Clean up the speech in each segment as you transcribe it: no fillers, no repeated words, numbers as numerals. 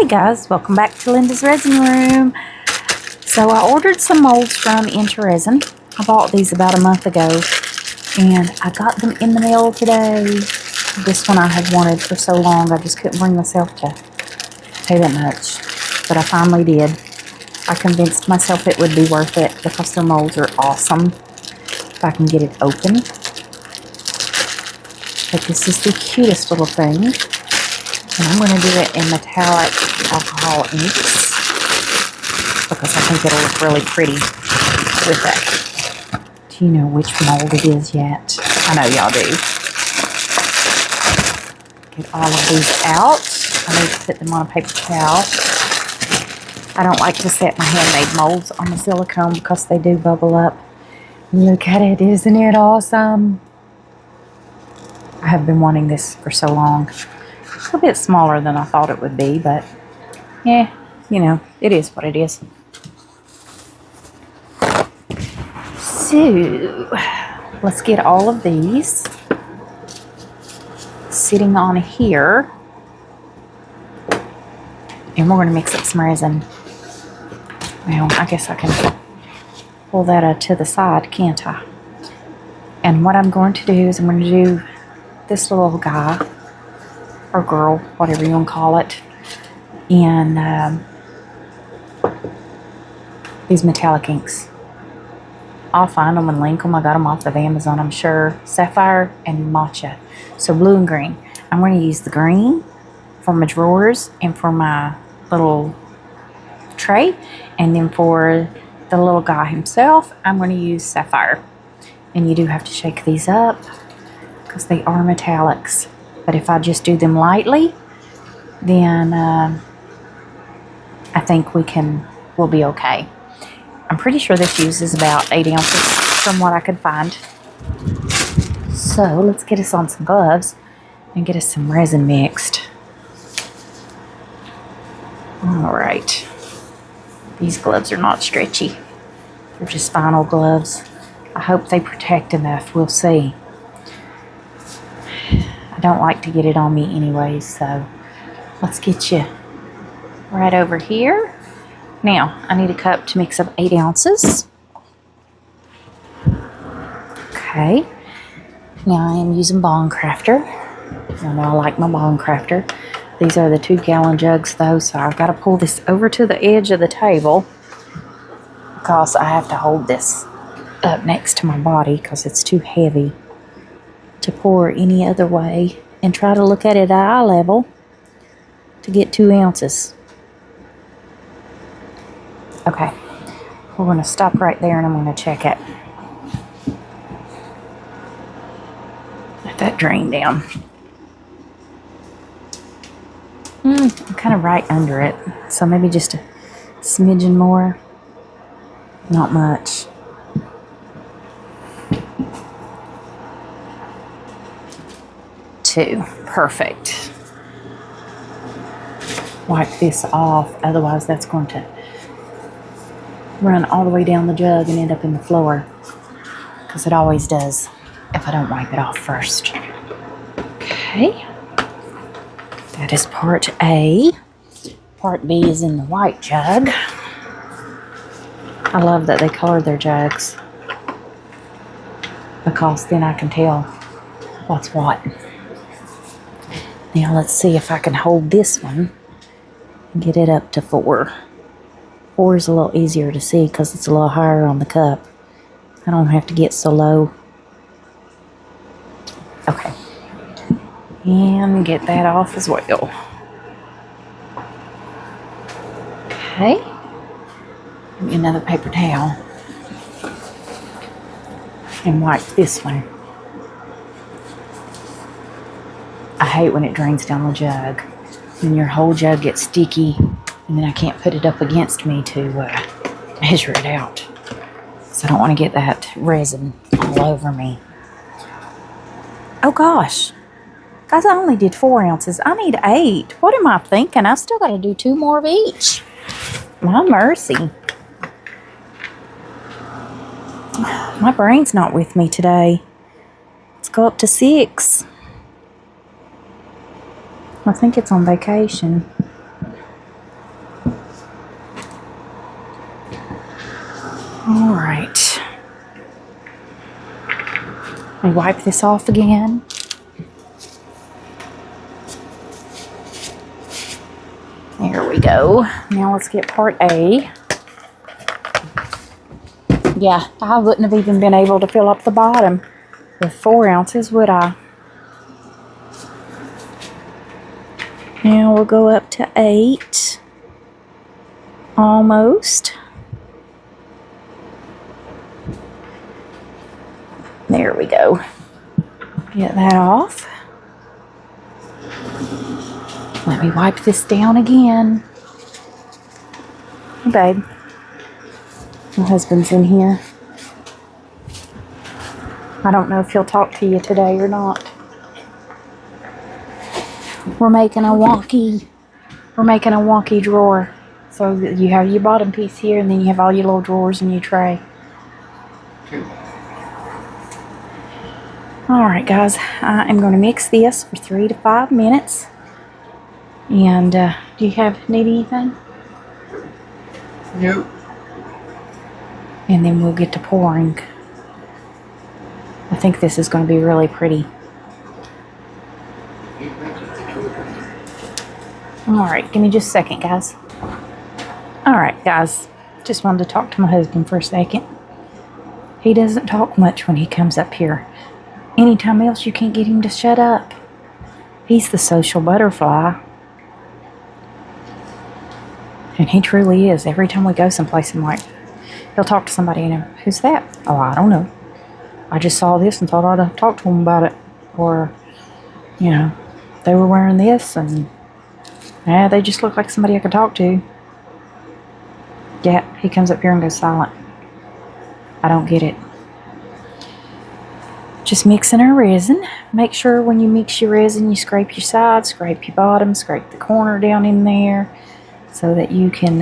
Hey guys, welcome back to Linda's Resin Room. So I ordered some molds from Resin. I bought these about a month ago and I got them in the mail today. This one I had wanted for so long I just couldn't bring myself to pay that much, but I finally did. I convinced myself it would be worth it because their molds are awesome if I can get it open. But this is the cutest little thing. And I'm going to do it in metallic alcohol inks because I think it'll look really pretty with that. Do you know which mold it is yet? I know y'all do. Get all of these out. I need to put them on a paper towel. I don't like to set my handmade molds on the silicone because they do bubble up. Look at it, isn't it awesome? I have been wanting this for so long. It's a bit smaller than I thought it would be, but yeah, you know, it is what it is. So, let's get all of these sitting on here. And we're going to mix up some resin. Well, I guess I can pull that to the side, can't I? And what I'm going to do is I'm going to do this little guy, or girl, whatever you want to call it, and these metallic inks. I'll find them and link them. I got them off of Amazon, I'm sure. Sapphire and matcha. So blue and green. I'm going to use the green for my drawers and for my little tray. And then for the little guy himself, I'm going to use sapphire. And you do have to shake these up because they are metallics. But if I just do them lightly, then I think we'll be okay. I'm pretty sure this uses about 8 ounces from what I could find. So let's get us on some gloves and get us some resin mixed. Alright. These gloves are not stretchy. They're just vinyl gloves. I hope they protect enough. We'll see. I don't like to get it on me anyway, so let's get you right over here. Now, I need a cup to mix up 8 ounces. Okay. Now I am using Bond Craftor. I know I like my Bond Craftor. These are the 2-gallon jugs though, so I've got to pull this over to the edge of the table because I have to hold this up next to my body because it's too heavy to pour any other way, and try to look at it at eye level to get 2 ounces. Okay, we're going to stop right there and I'm going to check it. Let that drain down. I'm kind of right under it, so maybe just a smidgen more. Not much. Perfect. Wipe this off, otherwise that's going to run all the way down the jug and end up in the floor, because it always does if I don't wipe it off first. Okay, that is part A. Part B is in the white jug. I love that they colored their jugs because then I can tell what's what. Now let's see if I can hold this one and get it up to 4. 4 is a little easier to see because it's a little higher on the cup. I don't have to get so low. Okay. And get that off as well. Okay. Give me another paper towel. And wipe this one. I hate when it drains down the jug. Then your whole jug gets sticky, and then I can't put it up against me to measure it out. So I don't want to get that resin all over me. Oh gosh. Guys, I only did 4 ounces. I need 8. What am I thinking? I still got to do 2 more of each. My mercy. My brain's not with me today. Let's go up to 6. I think it's on vacation. All right. We wipe this off again. There we go. Now let's get part A. Yeah, I wouldn't have even been able to fill up the bottom with 4 ounces, would I? Now we'll go up to 8. Almost. There we go. Get that off. Let me wipe this down again. Hey, babe. My husband's in here. I don't know if he'll talk to you today or not. We're making a wonky drawer. So you have your bottom piece here, and then you have all your little drawers in your tray. Alright guys, I am going to mix this for 3 to 5 minutes. And do you need anything? Nope. And then we'll get to pouring. I think this is going to be really pretty. Alright, give me just a second, guys. Alright, guys. Just wanted to talk to my husband for a second. He doesn't talk much when he comes up here. Anytime else, you can't get him to shut up. He's the social butterfly. And he truly is. Every time we go someplace, I'm like, he'll talk to somebody and who's that? Oh, I don't know. I just saw this and thought I'd talk to him about it. Or, you know, they were wearing this and yeah, they just look like somebody I could talk to. Yeah, he comes up here and goes silent. I don't get it. Just mixing our resin. Make sure when you mix your resin, you scrape your sides, scrape your bottom, scrape the corner down in there so that you can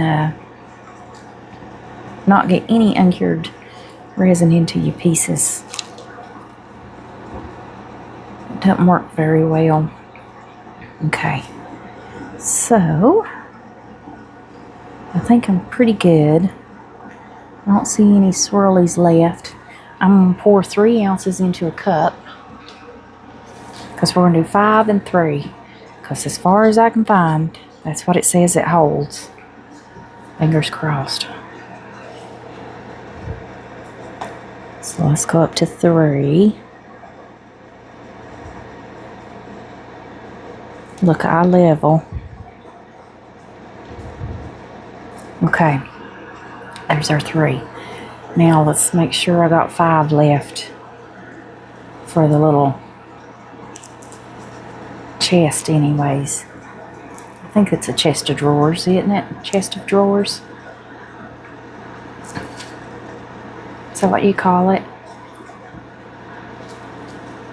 not get any uncured resin into your pieces. It doesn't work very well. Okay, so I think I'm pretty good. I don't see any swirlies left. I'm going to pour 3 ounces into a cup because we're going to do 5 and 3 because as far as I can find, that's what it says it holds. Fingers crossed. So let's go up to 3. Look, eye level. Okay, there's our 3. Now let's make sure I got 5 left for the little chest anyways. I think it's a chest of drawers, isn't it? Chest of drawers. Is that what you call it?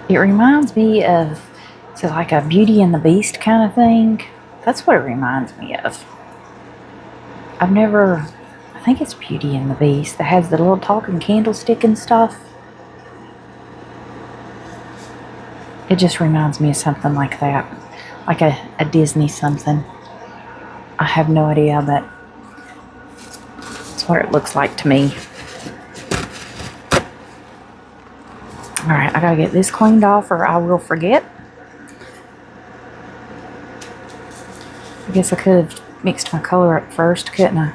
It reminds me of, it's like a Beauty and the Beast kind of thing. That's what it reminds me of. I think it's Beauty and the Beast that has the little talking candlestick and stuff. It just reminds me of something like that. Like a Disney something. I have no idea, but it's what it looks like to me. Alright, I gotta get this cleaned off or I will forget. I guess I could have mixed my color up first, couldn't I?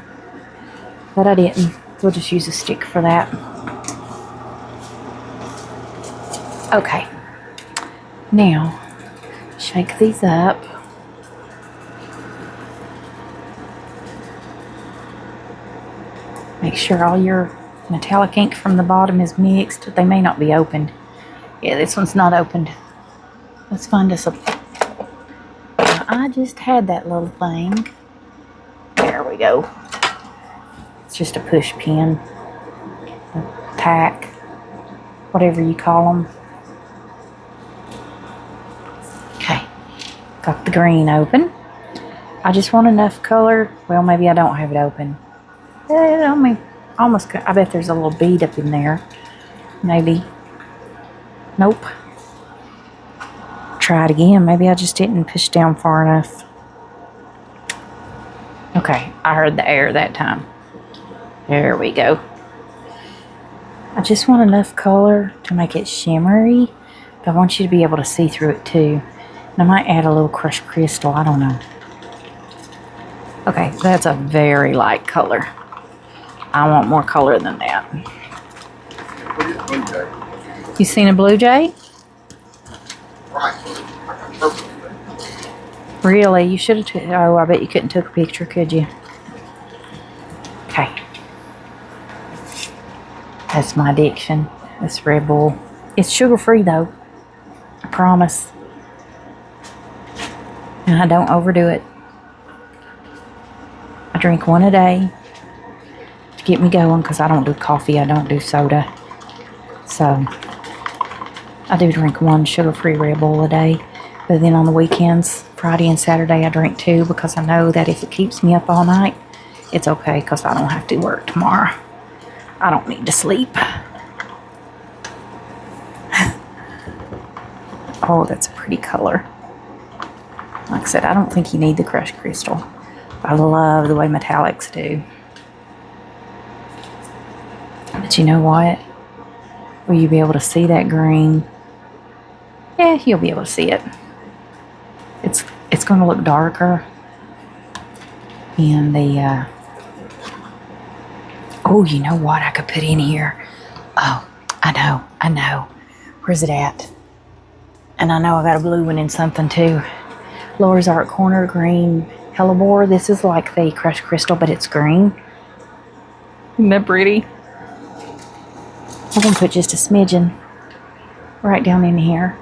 But I didn't. We'll just use a stick for that. Okay. Now, shake these up. Make sure all your metallic ink from the bottom is mixed. They may not be opened. Yeah, this one's not opened. Let's find us a... I just had that little thing. There we go. It's just a push pin, a tack, whatever you call them. Okay, got the green open. I just want enough color. Well, maybe I don't have it open. I mean, almost. I bet there's a little bead up in there. Maybe. Nope. Try it again. Maybe I just didn't push down far enough. Okay, I heard the air that time. There we go. I just want enough color to make it shimmery, but I want you to be able to see through it too. And I might add a little crushed crystal, I don't know. Okay, that's a very light color. I want more color than that. You seen a blue jay? Really? You should have took. Oh, I bet you couldn't take a picture, could you? Okay. That's my addiction. This Red Bull. It's sugar-free though. I promise. And I don't overdo it. I drink one a day to get me going because I don't do coffee. I don't do soda. So I do drink one sugar-free Red Bull a day. But then on the weekends, Friday and Saturday, I drink 2 because I know that if it keeps me up all night, it's okay because I don't have to work tomorrow. I don't need to sleep. Oh, that's a pretty color. Like I said, I don't think you need the crushed crystal. I love the way metallics do. But you know what? Will you be able to see that green? Yeah, you'll be able to see it. It's going to look darker in the, oh, you know what I could put in here? Oh, I know. Where's it at? And I know I got a blue one in something too. Laura's Art Corner green helebore. This is like the crushed crystal, but it's green. Isn't that pretty? I'm going to put just a smidgen right down in here.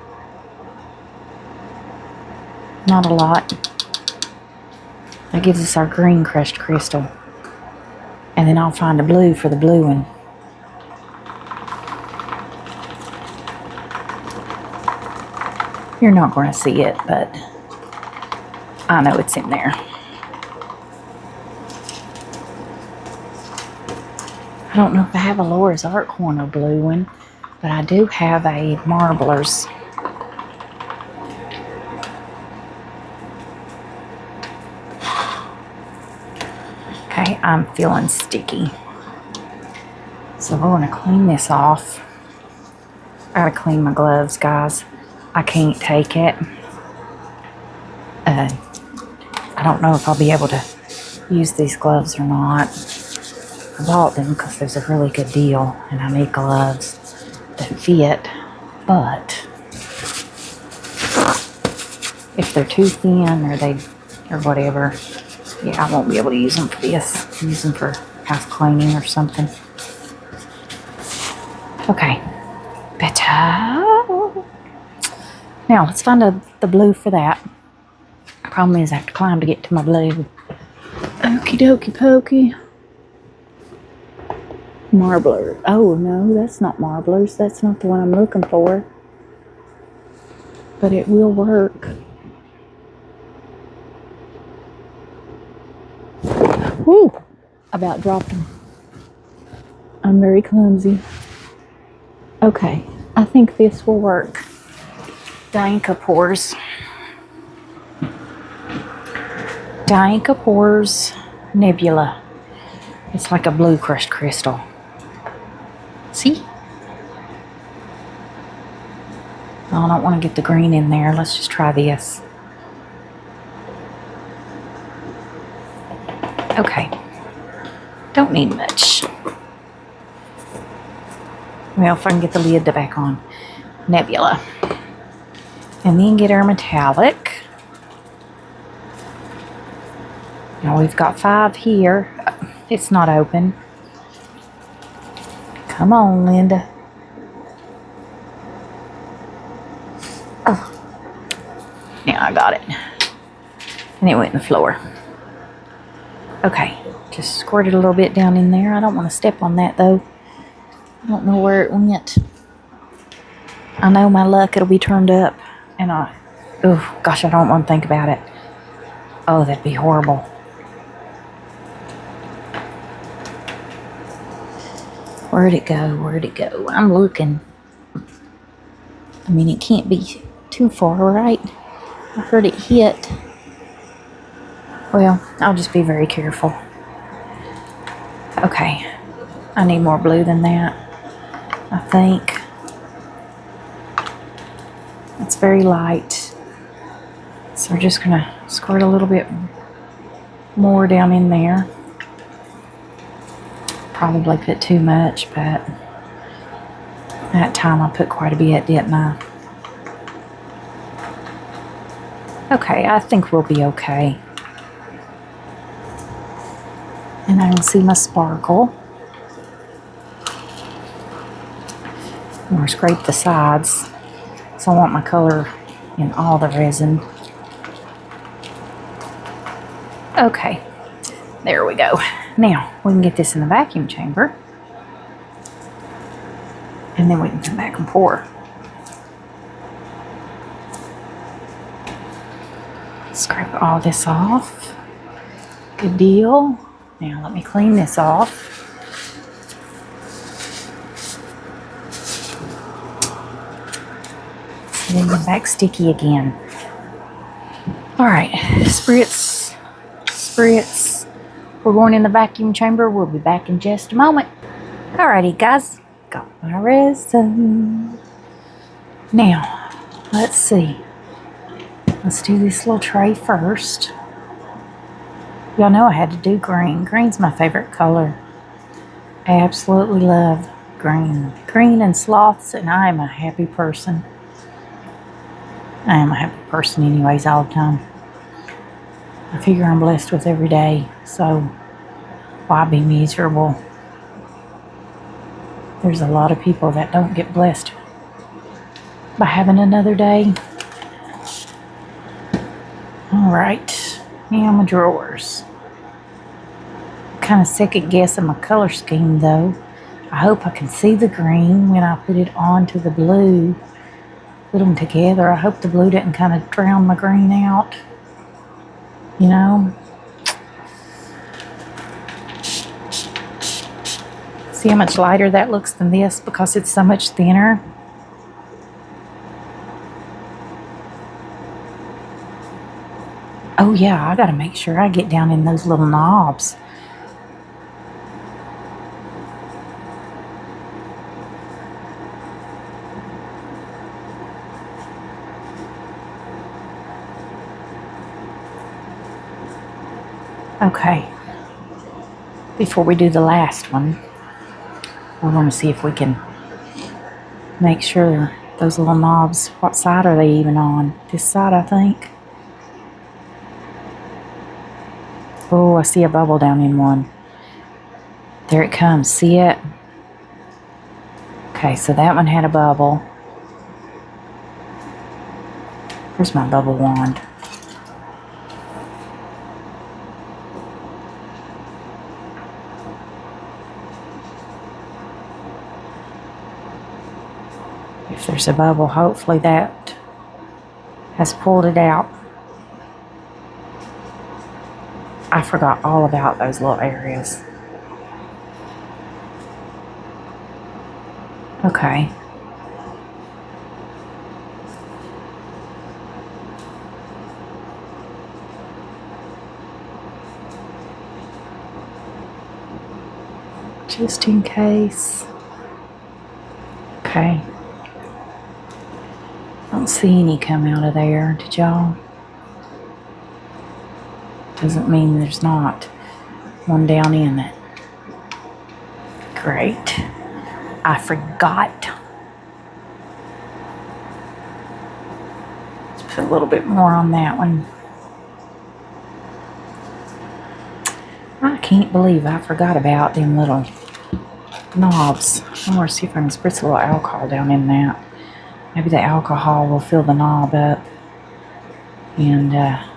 Not a lot. That gives us our green crushed crystal. And then I'll find a blue for the blue one. You're not going to see it, but I know it's in there. I don't know if I have a Laura's Art Corner blue one, but I do have a Marblers. Okay, I'm feeling sticky. So we're going to clean this off. I gotta clean my gloves, guys. I can't take it. I don't know if I'll be able to use these gloves or not. I bought them because there's a really good deal and I need gloves that fit, but if they're too thin or whatever, yeah, I won't be able to use them for this. Use them for house cleaning or something. Okay, better. Now let's find the blue for that. Problem is I have to climb to get to my blue. Okie dokie pokey. Marbler. Oh no, that's not Marblers. That's not the one I'm looking for. But it will work. Woo! About dropped them. I'm very clumsy. Okay, I think this will work. Dianka Pours. Dianka Pours Nebula. It's like a blue crushed crystal. See? Oh, I don't want to get the green in there. Let's just try this. Okay. Don't need much. Well, if I can get the lid back on. Nebula. And then get our metallic. Now we've got 5 here. It's not open. Come on, Linda. Oh. Yeah, I got it. And it went in the floor. Okay, just squirted a little bit down in there. I don't want to step on that though. I don't know where it went. I know my luck, it'll be turned up. And oh gosh, I don't want to think about it. Oh, that'd be horrible. Where'd it go? Where'd it go? I'm looking. I mean, it can't be too far, right? I heard it hit. Well, I'll just be very careful. Okay. I need more blue than that. I think. It's very light. So we're just going to squirt a little bit more down in there. Probably put too much, but that time I put quite a bit, didn't I? Okay, I think we'll be okay. And I can see my sparkle. I'm going to scrape the sides, so I want my color in all the resin. Okay, there we go. Now, we can get this in the vacuum chamber. And then we can come back and pour. Scrape all this off. Good deal. Now let me clean this off. And then get back sticky again. Alright, spritz. Spritz. We're going in the vacuum chamber. We'll be back in just a moment. Alrighty guys, got my resin. Now, let's see. Let's do this little tray first. Y'all know I had to do green. Green's my favorite color. I absolutely love green. Green and sloths, and I am a happy person. I am a happy person anyways all the time. I figure I'm blessed with every day, so why be miserable? There's a lot of people that don't get blessed by having another day. Alright, now my drawers. Kind of second guessing my color scheme though. I hope I can see the green when I put it onto the blue. Put them together. I hope the blue didn't kind of drown my green out. You know? See how much lighter that looks than this because it's so much thinner? Oh yeah, I gotta make sure I get down in those little knobs. Okay, before we do the last one, we're going to see if we can make sure those little knobs, what side are they even on? This side, I think. Oh, I see a bubble down in one. There it comes. See it? Okay, so that one had a bubble. Where's my bubble wand? If there's a bubble, hopefully that has pulled it out. I forgot all about those little areas. Okay. Just in case. Okay. Don't see any come out of there, did y'all? Doesn't mean there's not one down in it. Great. I forgot. Let's put a little bit more on that one. I can't believe I forgot about them little knobs. I'm going to see if I can spritz a little alcohol down in that. Maybe the alcohol will fill the knob up and I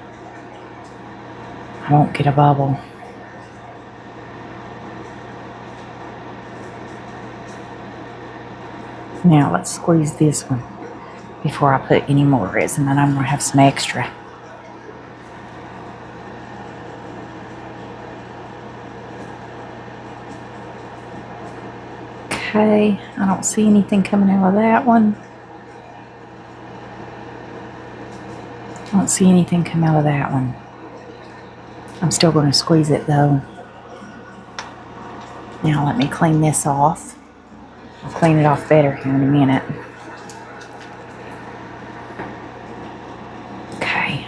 won't get a bubble. Now let's squeeze this one before I put any more resin, and I'm going to have some extra. Okay, I don't see anything coming out of that one. I don't see anything come out of that one. I'm still going to squeeze it though. Now let me clean this off. clean it off better here in a minute. Okay.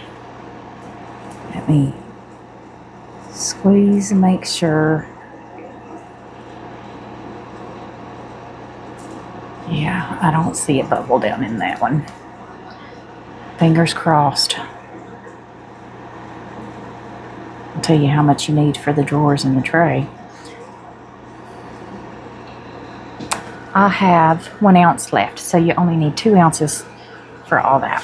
Let me squeeze and make sure. Yeah, I don't see a bubble down in that one. Fingers crossed. I'll tell you how much you need for the drawers and the tray. I have 1 ounce left, so you only need 2 ounces for all that.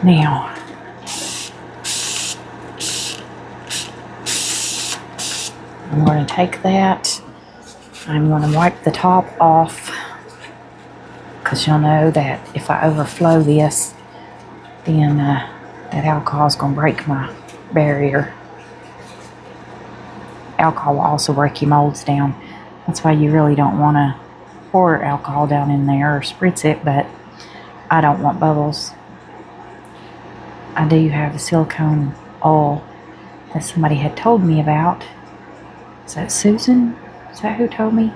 Now, I'm going to take that. I'm going to wipe the top off because you'll know that if I overflow this, then that alcohol is going to break my barrier. Alcohol will also break your molds down. That's why you really don't want to pour alcohol down in there or spritz it, but I don't want bubbles. I do have a silicone oil that somebody had told me about. Is that Susan? Is that who told me?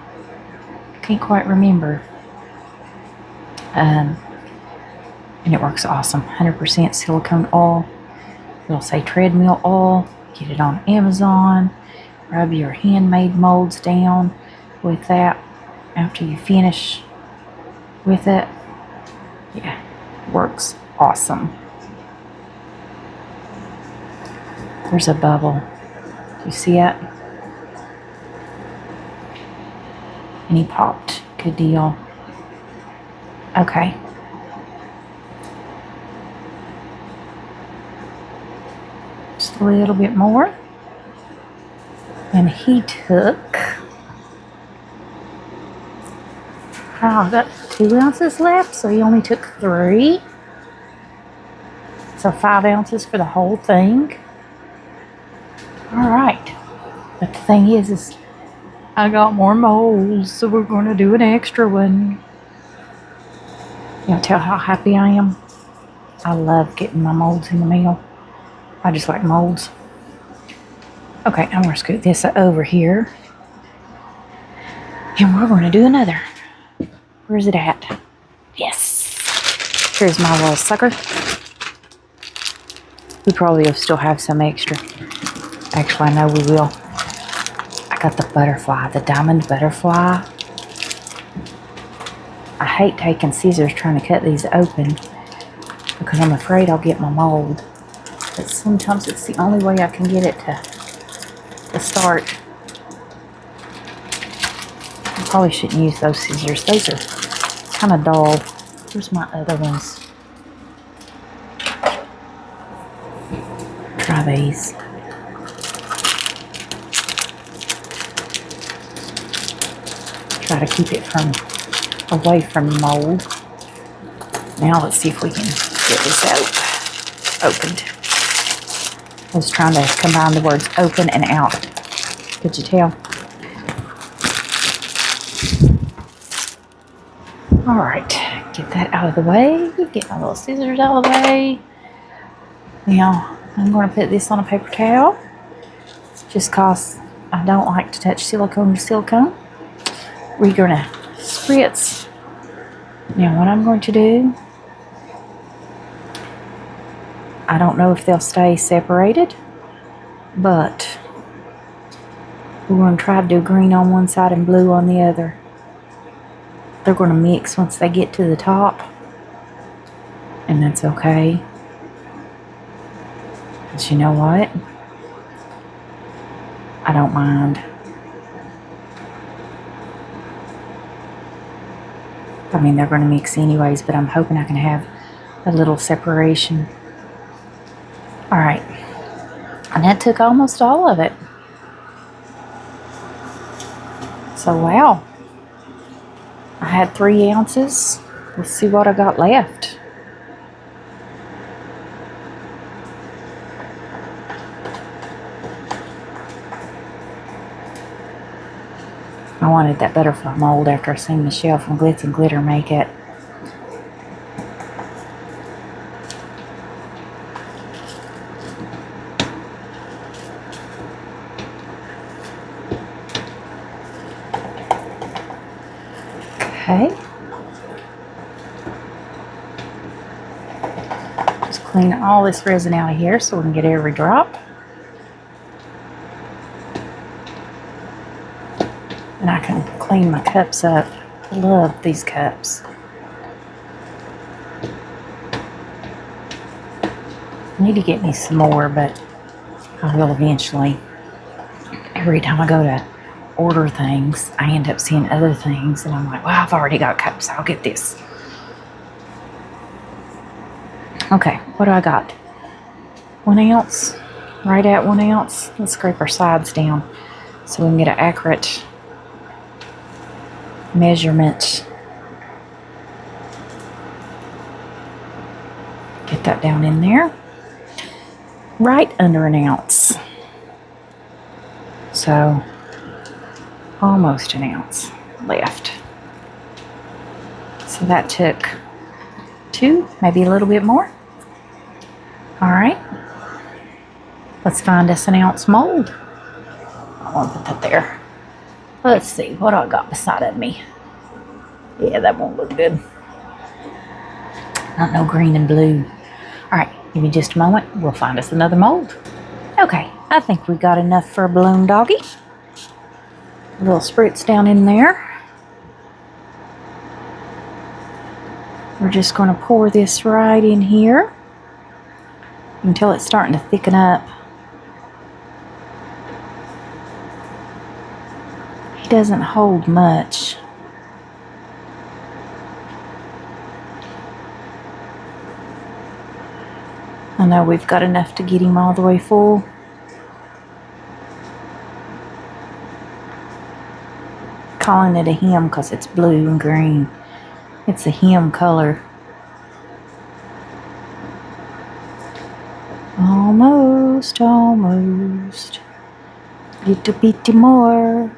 Can't quite remember. And it works awesome. 100% silicone oil. It'll say treadmill oil. Get it on Amazon. Rub your handmade molds down with that after you finish with it. Yeah, works awesome. There's a bubble. Do you see it? And he popped. Good deal. Okay. Just a little bit more. And he took, I got 2 ounces left, so he only took 3. So 5 ounces for the whole thing. All right. But the thing is I got more molds, so we're going to do an extra one. You'll tell how happy I am. I love getting my molds in the mail. I just like molds. Okay, I'm going to scoot this over here. And we're going to do another. Where's it at? Yes. Here's my little sucker. We probably will still have some extra. Actually, I know we will. I got the butterfly, the diamond butterfly. I hate taking scissors trying to cut these open because I'm afraid I'll get my mold. But sometimes it's the only way I can get it to start. I probably shouldn't use those scissors. Those are kind of dull. Where's my other ones? Try these. Try to keep it away from the mold. Now let's see if we can get this out. Opened. I was trying to combine the words open and out. Could you tell? Alright, get that out of the way. Get my little scissors out of the way. Now, I'm going to put this on a paper towel. Just because I don't like to touch silicone to silicone. We're going to spritz. Now, what I'm going to do, I don't know if they'll stay separated, but we're going to try to do green on one side and blue on the other. They're going to mix once they get to the top, and that's okay. But you know what? I don't mind. I mean, they're going to mix anyways, but I'm hoping I can have a little separation. Alright, and that took almost all of it. So, wow. I had 3 ounces. Let's see what I got left. I wanted that butterfly mold after I seen Michelle from Glitz and Glitter make it. Okay. Just clean all this resin out of here so we can get every drop. And I can clean my cups up. I love these cups. I need to get me some more, but I will eventually. Every time I go to order things, I end up seeing other things, and I'm like, well, I've already got cups. I'll get this. Okay, what do I got? 1 ounce, right at 1 ounce. Let's scrape our sides down so we can get an accurate measurement. Get that down in there. Right under 1 ounce. So almost 1 ounce left. So that took 2, maybe a little bit more. All right, let's find us 1 ounce mold. I want to put that there. Let's see what I got beside of me. Yeah, that won't look good. Not no green and blue. All right, give me just a moment. We'll find us another mold. Okay, I think we got enough for a balloon doggy. A little spritz down in there. We're just going to pour this right in here until it's starting to thicken up. He doesn't hold much. I know we've got enough to get him all the way full. Calling it a hem because it's blue and green. It's a hem color. Almost, almost. Little bit more.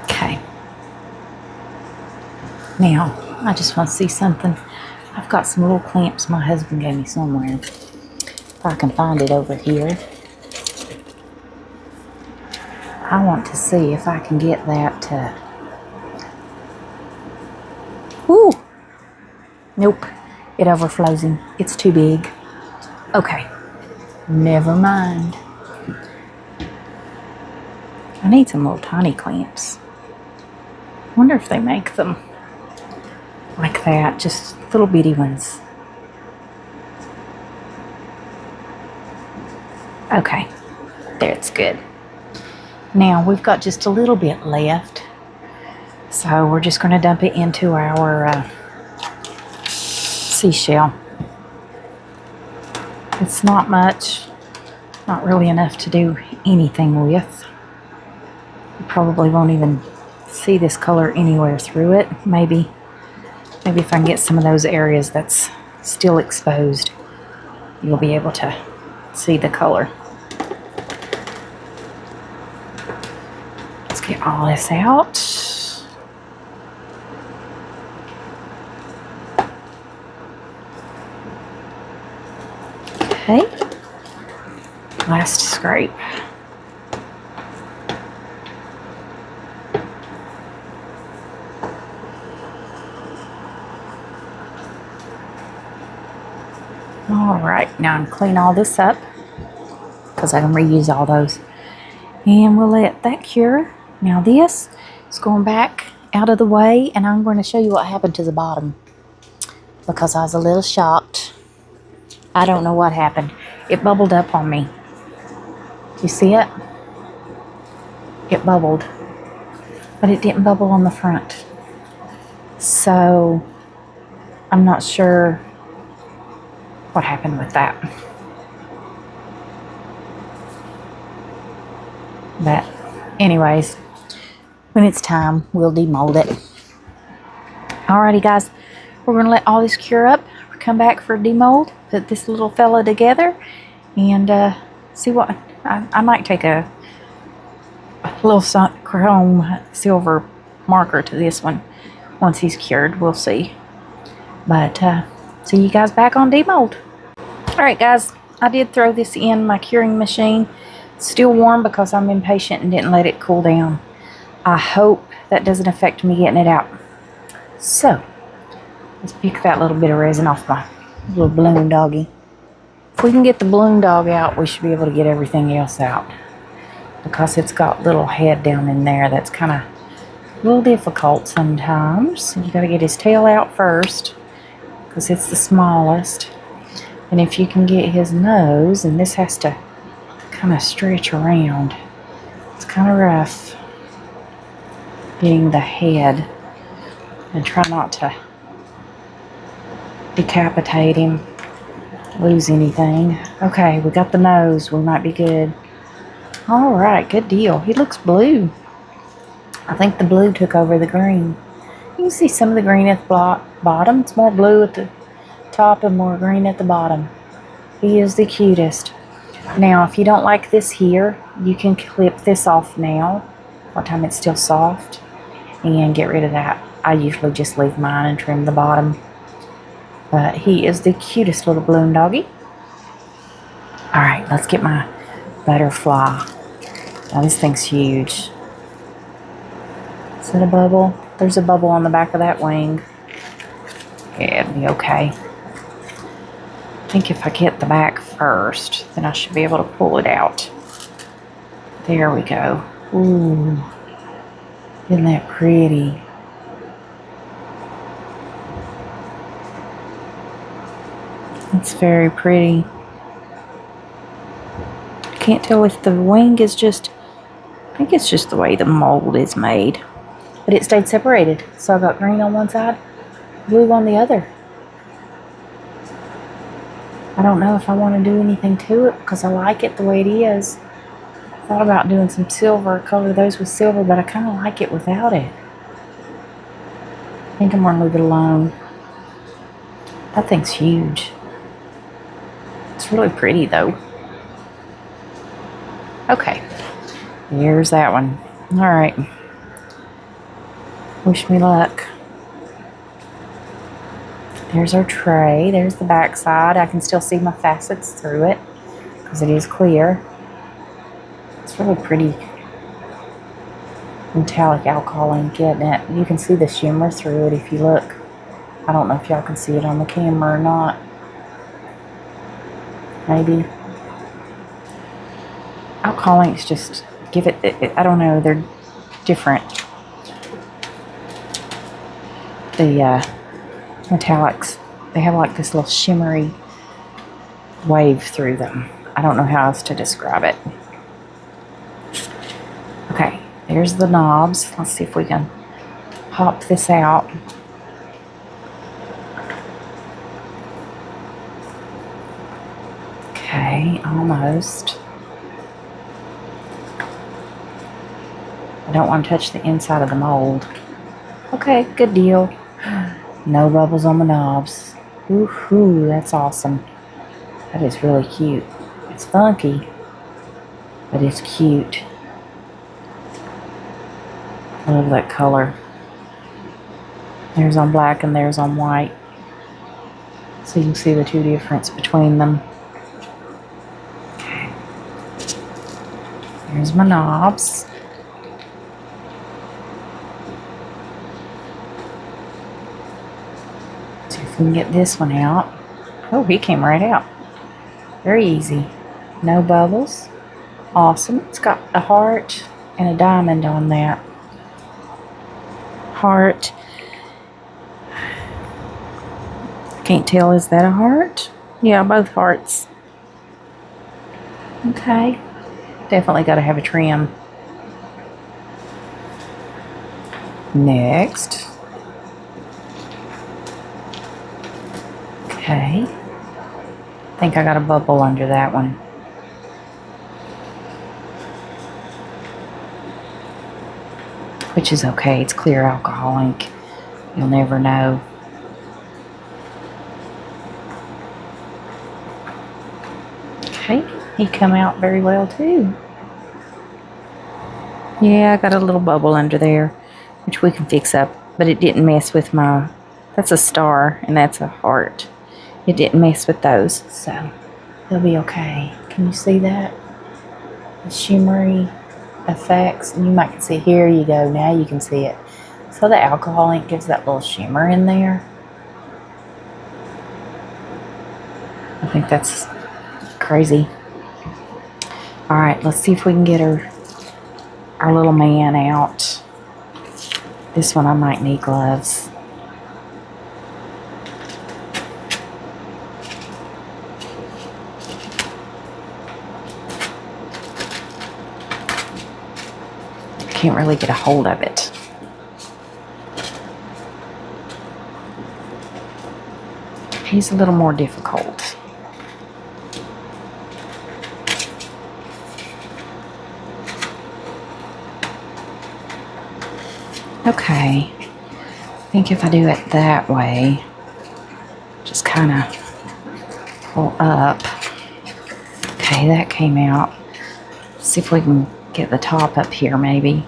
Okay. Now, I just want to see something. I've got some little clamps my husband gave me somewhere. If I can find it over here. I want to see if I can get that to... Woo! Nope. It overflows him. It's too big. Okay. Never mind. I need some little tiny clamps. Wonder if they make them like that. Just little bitty ones. Okay. There, it's good. Now we've got just a little bit left, so we're just going to dump it into our seashell. It's not much, not really enough to do anything with. You probably won't even see this color anywhere through it. Maybe if I can get some of those areas that's still exposed, you'll be able to see the color. Get all this out. Okay. Last scrape. All right, now I'm clean all this up because I can reuse all those. And we'll let that cure. Now this is going back out of the way, and I'm going to show you what happened to the bottom because I was a little shocked. I don't know what happened. It bubbled up on me. You see it? It bubbled, but it didn't bubble on the front. So I'm not sure what happened with that. But anyways, when it's time, we'll demold it. Alrighty guys, we're going to let all this cure up. Come back for a demold, put this little fella together, and see what... I might take a little chrome silver marker to this one once he's cured. We'll see. But See you guys back on demold. Alright guys, I did throw this in my curing machine. It's still warm because I'm impatient and didn't let it cool down. I hope that doesn't affect me getting it out. So, let's pick that little bit of resin off my little balloon doggy. If we can get the balloon dog out, we should be able to get everything else out. Because it's got little head down in there that's kind of a little difficult sometimes. You got to get his tail out first because it's the smallest. And if you can get his nose, and this has to kind of stretch around. It's kind of rough getting the head, and try not to decapitate him, lose anything. Okay, we got the nose. We might be good. Alright, good deal. He looks blue. I think the blue took over the green. You can see some of the green at the bottom. It's more blue at the top and more green at the bottom. He is the cutest. Now, if you don't like this here, you can clip this off now, while time it's still soft, and get rid of that. I usually just leave mine and trim the bottom. But he is the cutest little balloon doggy. Alright, let's get my butterfly. Now this thing's huge. Is that a bubble? There's a bubble on the back of that wing. Yeah, it'll be okay. I think if I get the back first, then I should be able to pull it out. There we go. Ooh. Isn't that pretty? It's very pretty. I can't tell if the wing is just, I think it's just the way the mold is made. But it stayed separated. So I got green on one side, blue on the other. I don't know if I want to do anything to it because I like it the way it is. I thought about doing some silver, color those with silver, but I kind of like it without it. I think I'm going to leave it alone. That thing's huge. It's really pretty though. Okay, here's that one. Alright. Wish me luck. There's our tray. There's the back side. I can still see my facets through it because it is clear. It's really pretty metallic alcohol ink, isn't it? You can see the shimmer through it if you look. I don't know if y'all can see it on the camera or not. Maybe. Alcohol inks just give it, I don't know, they're different. The metallics, they have like this little shimmery wave through them. I don't know how else to describe it. Okay, there's the knobs. Let's see if we can pop this out. Okay, almost. I don't want to touch the inside of the mold. Okay, good deal. No bubbles on the knobs. Woohoo, that's awesome. That is really cute. It's funky, but it's cute. I love that color. There's on black and there's on white. So you can see the two difference between them. Okay. Here's my knobs. See if we can get this one out. Oh, he came right out. Very easy. No bubbles. Awesome. It's got a heart and a diamond on that. Heart. Can't tell, is that a heart? Yeah, both hearts. Okay. Definitely got to have a trim. Next. Okay. I think I got a bubble under that one. Which is okay. It's clear alcohol ink. You'll never know. Okay. He come out very well too. Yeah, I got a little bubble under there, which we can fix up. But it didn't mess with my... That's a star and that's a heart. it didn't mess with those, so they'll be okay. Can you see that? The shimmery effects. And you might see, here you go, now you can see it. So the alcohol ink gives that little shimmer in there. I think that's crazy. Alright, let's see if we can get our little man out. This one I might need gloves. Can't really get a hold of it. He's a little more difficult. Okay, I think if I do it that way, just kind of pull up. Okay, that came out. Let's see if we can get the top up here maybe.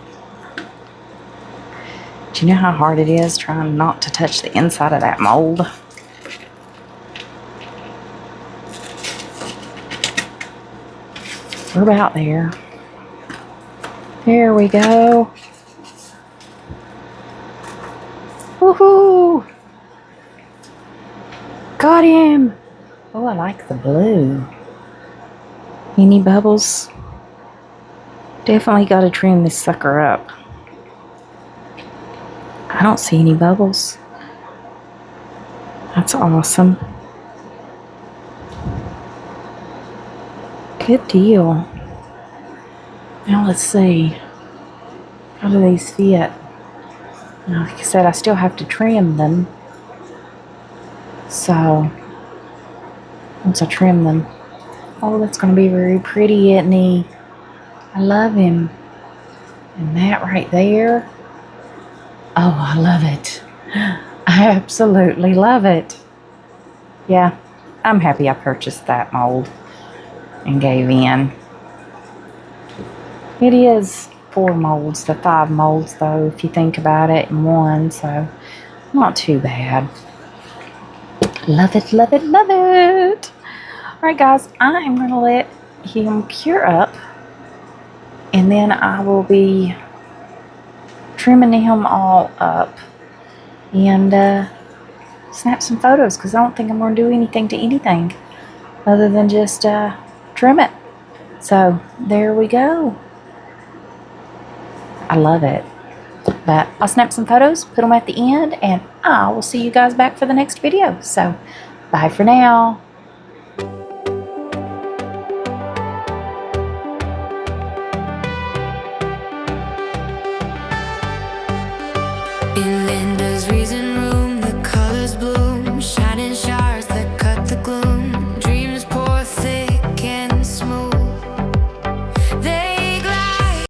Do you know how hard it is trying not to touch the inside of that mold? We're about there. There we go. Woohoo! Got him! Oh, I like the blue. Any bubbles? Definitely got to trim this sucker up. I don't see any bubbles. That's awesome. Good deal. Now let's see. How do these fit? Now, like I said, I still have to trim them. So, once I trim them. Oh, that's going to be very pretty, isn't he? I love him. And that right there. Oh, I love it. I absolutely love it. Yeah, I'm happy I purchased that mold and gave in. It is 4 molds, the 5 molds though, if you think about it, in one, so not too bad. Love it, love it, love it. Alright guys, I'm going to let him cure up, and then I will be trimming him all up and snap some photos, because I don't think I'm going to do anything to anything other than just trim it. So there we go. I love it. But I'll snap some photos, put them at the end, and I will see you guys back for the next video. So bye for now.